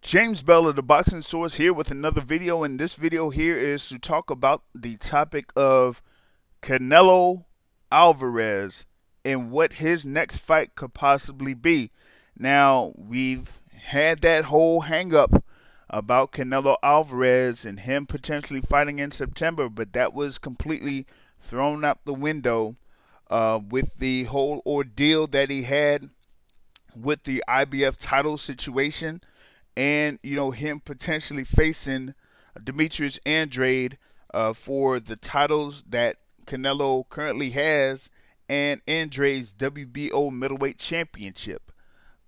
James Bell of the Boxing Source here with another video, and this video here is to talk about the topic of Canelo Alvarez and what his next fight could possibly be. Now, we've had that whole hang up about Canelo Alvarez and him potentially fighting in September, but that was completely thrown out the window with the whole ordeal that he had with the IBF title situation, and him potentially facing Demetrius Andrade for the titles that Canelo currently has and Andrade's WBO middleweight championship.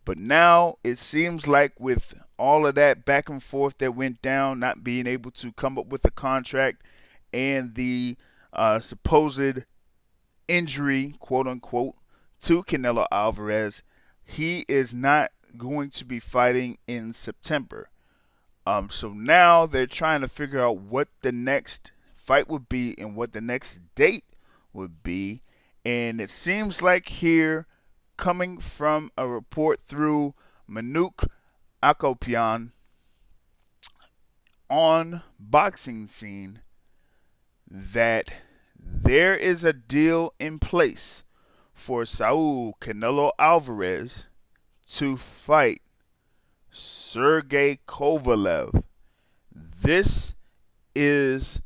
But now it seems like with all of that back and forth that went down, not being able to come up with a contract and the supposed injury, quote unquote, to Canelo Alvarez, he is not going to be fighting in September. So now they're trying to figure out what the next fight would be and what the next date would be. And it seems like here, coming from a report through Manuk Akopian on Boxing Scene, that there is a deal in place for Saul Canelo Alvarez to fight Sergey Kovalev. This is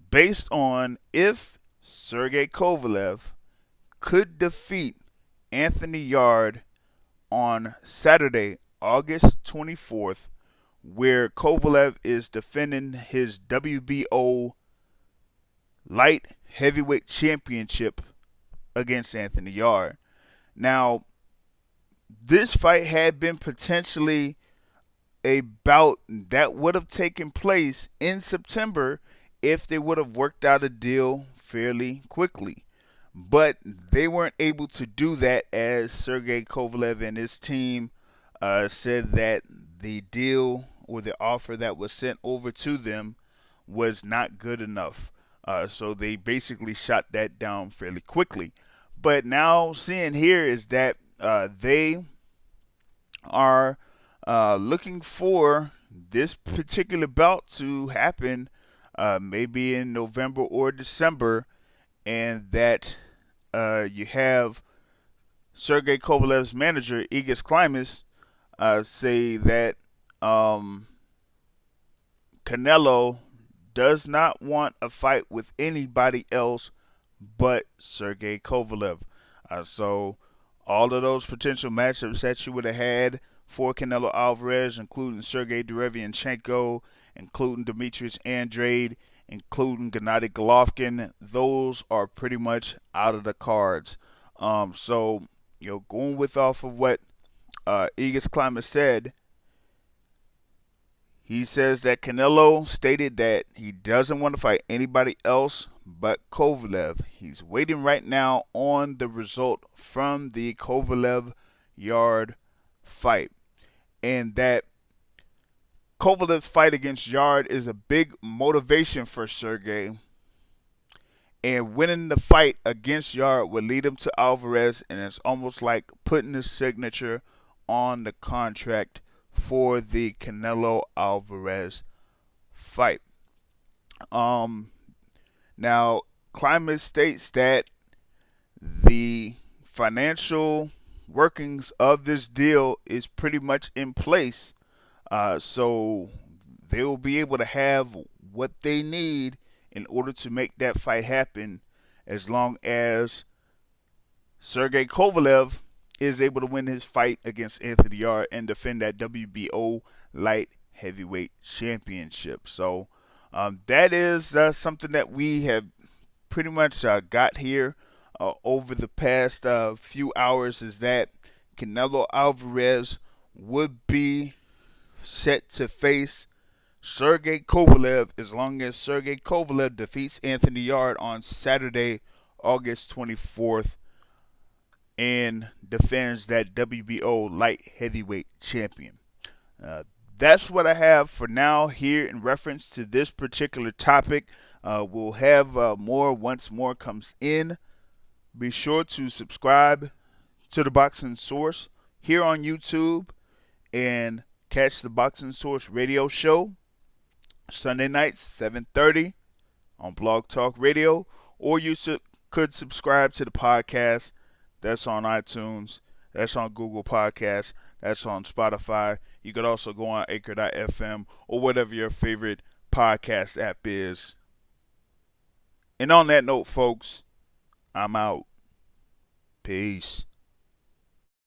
based on if Sergey Kovalev could defeat Anthony Yarde on Saturday, August 24th, where Kovalev is defending his WBO light heavyweight championship against Anthony Yarde. Now, this fight had been potentially a bout that would have taken place in September if they would have worked out a deal fairly quickly. But they weren't able to do that, as Sergey Kovalev and his team said that the deal or the offer that was sent over to them was not good enough. So they basically shot that down fairly quickly. But now seeing here is that they are looking for this particular bout to happen maybe in November or December, and that you have Sergey Kovalev's manager, Egis Klimas, say that Canelo does not want a fight with anybody else but Sergey Kovalev. So all of those potential matchups that you would have had for Canelo Alvarez, including Sergey Derevianchenko, including Demetrius Andrade, including Gennady Golovkin, those are pretty much out of the cards. So going with off of what Egis Klimas said, he says that Canelo stated that he doesn't want to fight anybody else but Kovalev. He's waiting right now on the result from the Kovalev-Yarde fight. And that Kovalev's fight against Yarde is a big motivation for Sergey. And winning the fight against Yarde would lead him to Alvarez, and it's almost like putting his signature on the contract for the Canelo Alvarez fight. Now, Klimas states that the financial workings of this deal is pretty much in place, so they will be able to have what they need in order to make that fight happen, as long as Sergey Kovalev is able to win his fight against Anthony Yarde and defend that WBO light heavyweight championship. So that is something that we have pretty much got here over the past few hours, is that Canelo Alvarez would be set to face Sergey Kovalev as long as Sergey Kovalev defeats Anthony Yarde on Saturday, August 24th, and defends that WBO light heavyweight champion. That's what I have for now here in reference to this particular topic. We'll have more once more comes in. Be sure to subscribe to the Boxing Source here on YouTube, and catch the Boxing Source radio show Sunday nights, 7:30 on Blog Talk Radio, or you could subscribe to the podcast. That's on iTunes. That's on Google Podcasts. That's on Spotify. You could also go on Anchor.fm or whatever your favorite podcast app is. And on that note, folks, I'm out. Peace.